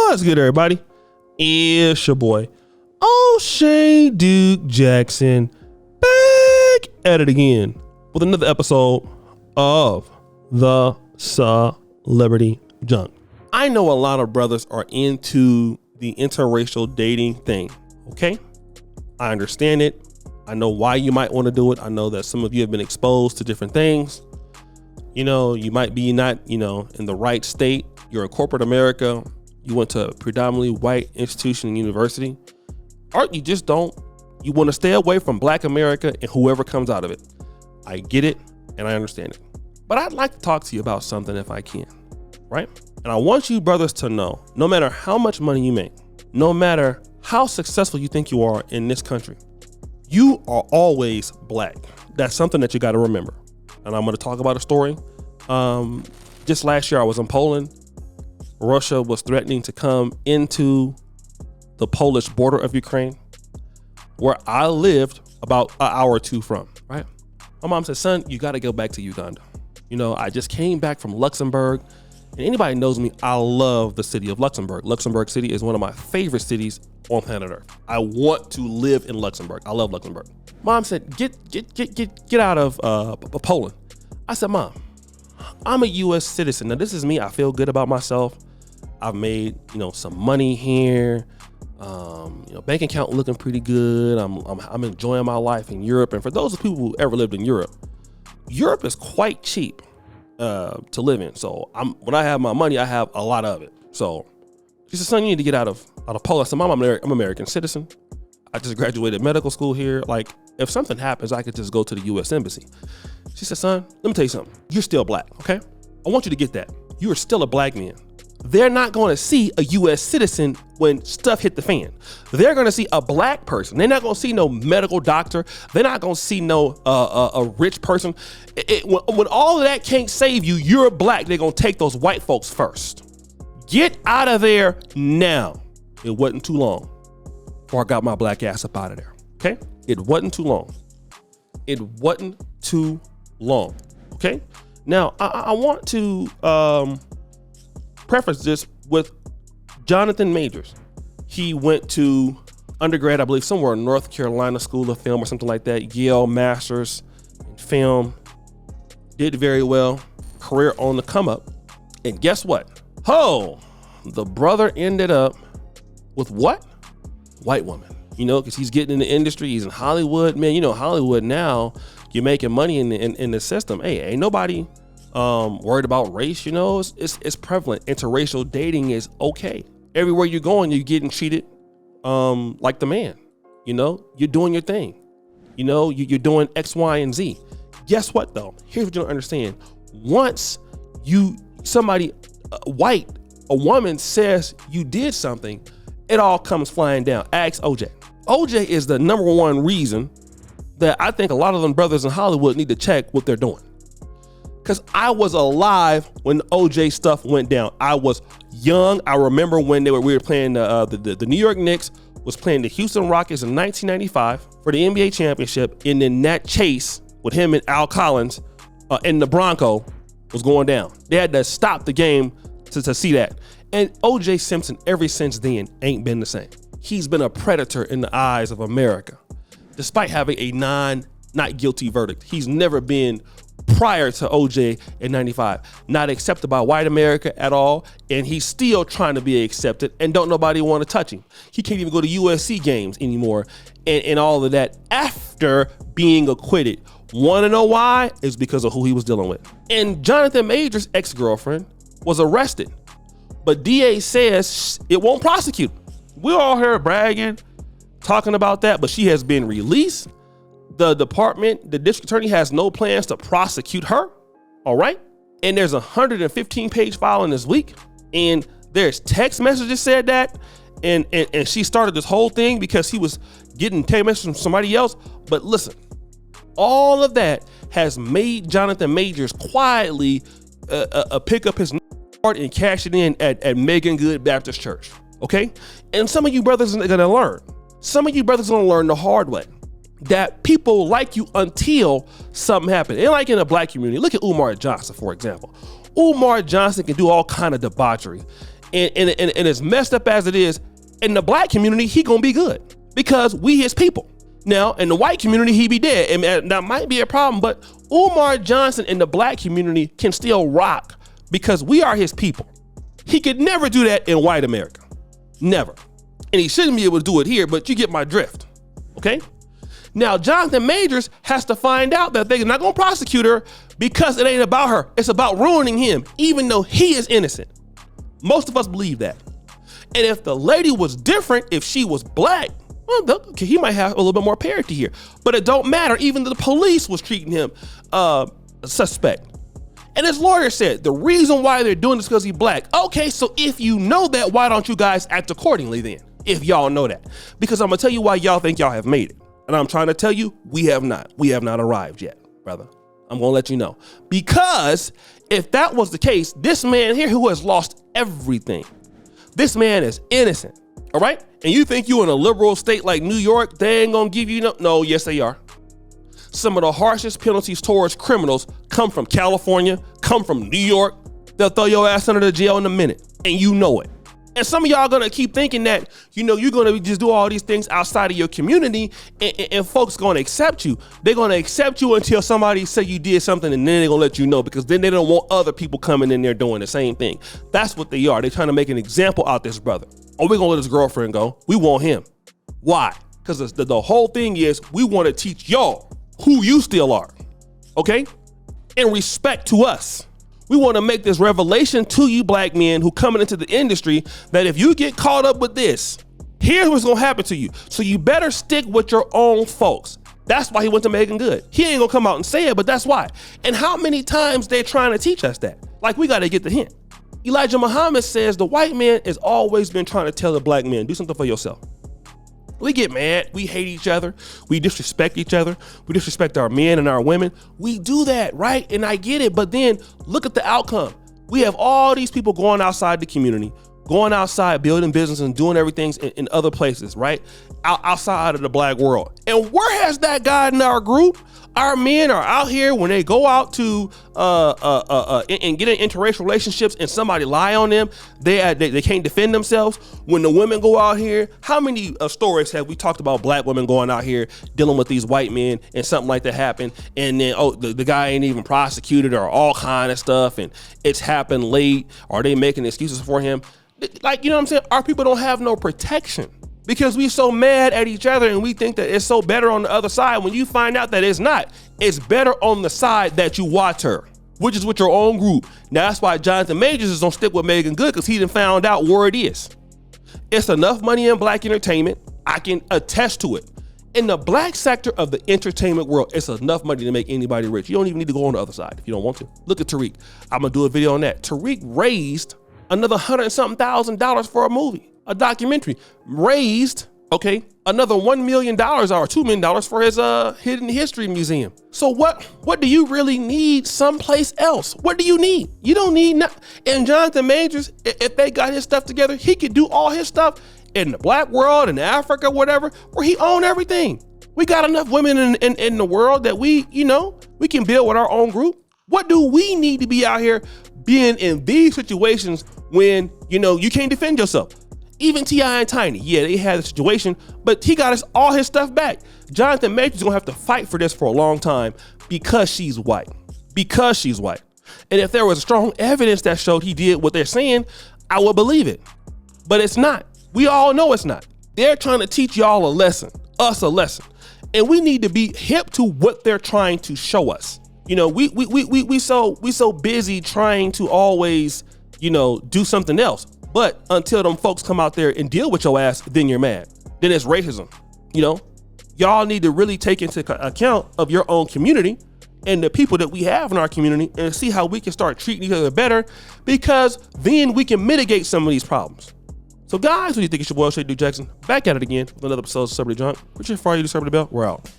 What's good, everybody? It's your boy, O'Shea Duke Jackson, back at it again with another episode of the Celebrity Junk. I know a lot of brothers are into the interracial dating thing, okay? I understand it. I know why you might want to do it. I know that some of you have been exposed to different things. You know, you might be not, in the right state. You're in corporate America. You went to a predominantly white institution and university. Or you just don't. You want to stay away from Black America and whoever comes out of it. I get it and I understand it. But I'd like to talk to you about something if I can, right? And I want you brothers to know, no matter how much money you make, no matter how successful you think you are in this country, you are always Black. That's something that you got to remember. And I'm going to talk about a story. Just last year, I was in Poland. Russia was threatening to come into the Polish border of Ukraine, where I lived about an hour or two from, right? My mom said, son, you got to go back to Uganda. I just came back from Luxembourg. And anybody knows me, I love the city of Luxembourg. Luxembourg City is one of my favorite cities on planet Earth. I want to live in Luxembourg. I love Luxembourg. Mom said, get out of Poland. I said, Mom, I'm a U.S. citizen. Now, this is me. I feel good about myself. I've made, some money here. Bank account looking pretty good. I'm enjoying my life in Europe. And for those of people who ever lived in Europe, Europe is quite cheap to live in. So when I have my money, I have a lot of it. So she said, son, you need to get out of Poland. I said, Mom, I'm an American citizen. I just graduated medical school here. Like, if something happens, I could just go to the U.S. Embassy. She said, son, let me tell you something. You're still Black, okay? I want you to get that. You are still a Black man. They're not going to see a U.S. citizen when stuff hit the fan. They're going to see a Black person. They're not going to see no medical doctor. They're not going to see no a rich person. When all of that can't save you, you're Black. They're going to take those white folks first. Get out of there now. It wasn't too long before I got my Black ass up out of there, okay? It wasn't too long. It wasn't too long, okay? Now, I want to preface this with Jonathan Majors. He went to undergrad, I believe, somewhere in North Carolina School of Film or something like that. Yale Masters in Film. Did very well. Career on the come up. And guess what? The brother ended up with what? White woman. Because he's getting in the industry. He's in Hollywood. Man, Hollywood now, you're making money in the system. Hey, ain't nobody worried about race. It's prevalent. Interracial dating is okay. Everywhere you're going, you're getting treated like the man. You're doing your thing. You're doing X, Y, and Z. Guess what though? Here's what you don't understand. Once somebody white, a woman says you did something, it all comes flying down. Ask OJ. OJ is the number one reason that I think a lot of them brothers in Hollywood need to check what they're doing. Because I was alive when OJ stuff went down. I was young. I remember when we were playing the New York Knicks was playing the Houston Rockets in 1995 for the NBA championship. And then that chase with him and Al Collins and the Bronco was going down. They had to stop the game to see that. And OJ Simpson, ever since then, ain't been the same. He's been a predator in the eyes of America. Despite having a not guilty verdict, he's never been, prior to OJ in 95, not accepted by white America at all. And he's still trying to be accepted and don't nobody want to touch him. He can't even go to USC games anymore and all of that after being acquitted. Want to know why? It's because of who he was dealing with. And Jonathan Majors' ex-girlfriend was arrested, but DA says it won't prosecute. We're all here bragging, talking about that, but she has been released. The district attorney has no plans to prosecute her. All right. And there's a 115-page filing this week. And there's text messages said that. And she started this whole thing because he was getting text messages from somebody else. But listen, all of that has made Jonathan Majors quietly pick up his card and cash it in at Megan Good Baptist Church. Okay. And some of you brothers are going to learn. Some of you brothers are going to learn the hard way. That people like you until something happened. And like in the Black community, look at Umar Johnson, for example. Umar Johnson can do all kind of debauchery And as messed up as it is, in the black community, he gonna be good because we his people. Now, in the white community, he be dead. And that might be a problem, but Umar Johnson in the black community can still rock because we are his people. He could never do that in white America. Never. And he shouldn't be able to do it here, but you get my drift. Okay? Now, Jonathan Majors has to find out that they're not gonna prosecute her because it ain't about her. It's about ruining him, even though he is innocent. Most of us believe that. And if the lady was different, if she was black, well, he might have a little bit more parity here. But it don't matter. Even the police was treating him a suspect. And his lawyer said, the reason why they're doing this is because he's black. Okay, so if you know that, why don't you guys act accordingly then? If y'all know that. Because I'm gonna tell you why y'all think y'all have made it. And I'm trying to tell you, we have not. We have not arrived yet, brother. I'm gonna let you know. Because if that was the case, this man here who has lost everything, this man is innocent, all right? And you think you in a liberal state like New York, they ain't gonna give you no, yes they are. Some of the harshest penalties towards criminals come from California, come from New York. They'll throw your ass under the jail in a minute, and you know it. And some of y'all gonna keep thinking that, you're gonna just do all these things outside of your community and folks gonna accept you. They're gonna accept you until somebody say you did something and then they're gonna let you know, because then they don't want other people coming in there doing the same thing. That's what they are. They're trying to make an example out this brother. Oh, we're gonna let his girlfriend go. We want him. Why? Because the whole thing is we want to teach y'all who you still are, okay? In respect to us. We want to make this revelation to you black men who coming into the industry that if you get caught up with this, here's what's going to happen to you. So you better stick with your own folks. That's why he went to Megan Good. He ain't gonna come out and say it, but that's why. And how many times they're trying to teach us that? Like, we got to get the hint. Elijah Muhammad says the white man has always been trying to tell the black man, do something for yourself. We get mad, we hate each other, we disrespect each other, we disrespect our men and our women. We do that, right? And I get it, but then look at the outcome. We have all these people going outside the community, going outside, building business and doing everything in other places, right? Outside of the black world. And where has that gotten in our group? Our men are out here when they go out to and get in interracial relationships and somebody lie on them, they can't defend themselves. When the women go out here, how many stories have we talked about black women going out here dealing with these white men and something like that happened, and then the guy ain't even prosecuted or all kind of stuff, and it's happened late, or they making excuses for him. Like, you know what I'm saying? Our people don't have no protection because we so mad at each other and we think that it's so better on the other side when you find out that it's not. It's better on the side that you watch her, which is with your own group. Now, that's why Jonathan Majors is gonna stick with Megan Good, because he done found out where it is. It's enough money in black entertainment. I can attest to it. In the black sector of the entertainment world, it's enough money to make anybody rich. You don't even need to go on the other side if you don't want to. Look at Tariq. I'm gonna do a video on that. Tariq raised another $100,000 for a movie, a documentary. Raised, okay, another $1 million or $2 million for his Hidden History Museum. So what do you really need someplace else? What do you need? You don't need nothing. And Jonathan Majors, if they got his stuff together, he could do all his stuff in the black world, in Africa, whatever, where he own everything. We got enough women in the world that we can build with our own group. What do we need to be out here being in these situations when, you can't defend yourself? Even T.I. and Tiny, yeah, they had a situation, but he got all his stuff back. Jonathan Majors is gonna have to fight for this for a long time because she's white. Because she's white. And if there was strong evidence that showed he did what they're saying, I would believe it. But it's not. We all know it's not. They're trying to teach y'all a lesson, us a lesson. And we need to be hip to what they're trying to show us. We so busy trying to always, do something else. But until them folks come out there and deal with your ass, then you're mad. Then it's racism. Y'all need to really take into account of your own community and the people that we have in our community and see how we can start treating each other better, because then we can mitigate some of these problems. So guys, what do you think? It's your boy, Duke Jackson, back at it again with another episode of Celebrity Junk. Richard, for you to Celebrity Bell, we're out.